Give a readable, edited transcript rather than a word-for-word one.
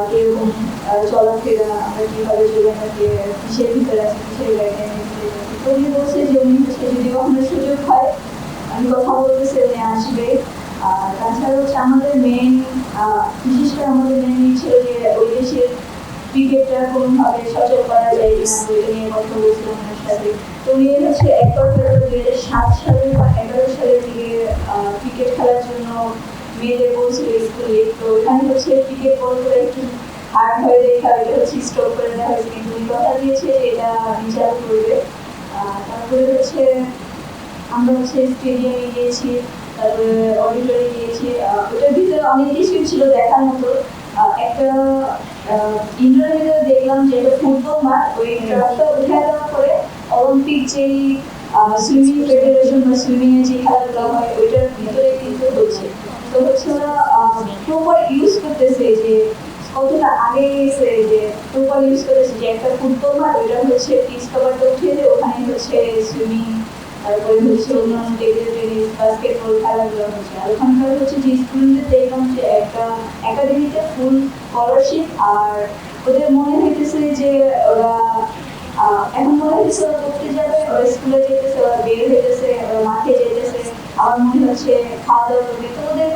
কিরকম চলাফেরা, আমরা কিভাবে জীবনটাকে কিসের ভিতরে আছি, কিসের বাইরে তো উনি বলছে যে উনি হচ্ছে যদি কখনো সুযোগ হয় আমি কথা বলতেছি উনি আসবে। তাছাড়া হচ্ছে আমাদের মেন বিশেষ করে আমাদের মেন ছিল যে ওই দেশের ক্রিকেটটা কোনোভাবে সচল করা যায় কিনা ওইটা নিয়ে কথা বলছিলাম ওনার সাথে। তো উনি হচ্ছে একবার হয়তো 2007 সালে বা 11 সালের দিকে ক্রিকেট খেলার জন্য মেয়েদের বলছিল স্কুলে, তো ওখানে হচ্ছে ক্রিকেট বল করে একটু হার্ড হয়ে দেখা এটা হচ্ছে স্টপ করে দেওয়া হয়েছে, কিন্তু উনি কথা দিয়েছে যে এটা বিচার করবে। তারপরে হচ্ছে আমরা হচ্ছে স্টেডিয়ামে গিয়েছি, তারপরে অডিটোরিয়ামে গিয়েছি। ওটার ভিতরে অনেক কিছুই ছিল দেখার মতো। একটা ইনডোরের ভিতরে দেখলাম যে একটা ফুটবল মাঠ, ওই ট্রাকটা উঠে দেওয়ার পরে অলিম্পিক যেই সুইমিং ফেডারেশন বা সুইমিং এর যে খেলাধুলা হয় ওইটার ভিতরে কিন্তু হচ্ছে। তো হচ্ছে ওরা প্রপার ইউজ করতেছে যে কতটা আগে গেছে, যে প্রপার ইউজ করতেছে যে একটা ফুটবল মাঠ ওইটা হচ্ছে পিচ কভারটা উঠিয়ে দিয়ে ওখানে হচ্ছে সুইমিং, তারপরে হচ্ছে অন্যান্য টেবিল টেনিস, বাস্কেটবল খেলাধুলা হচ্ছে। আর ওখানকার হচ্ছে যে স্টুডেন্টদের দেখলাম যে একটা একাডেমিতে ফুল স্কলারশিপ, আর ওদের মনে হইতেছে যে ওরা এখন মনে হচ্ছে ওরা পড়তে যাবে, ওরা স্কুলে যেতেছে, ওরা বের হইতেছে, ওরা মাঠে যেতেছে, আমার মনে হচ্ছে খাওয়া দাওয়া করবে, তো ওদের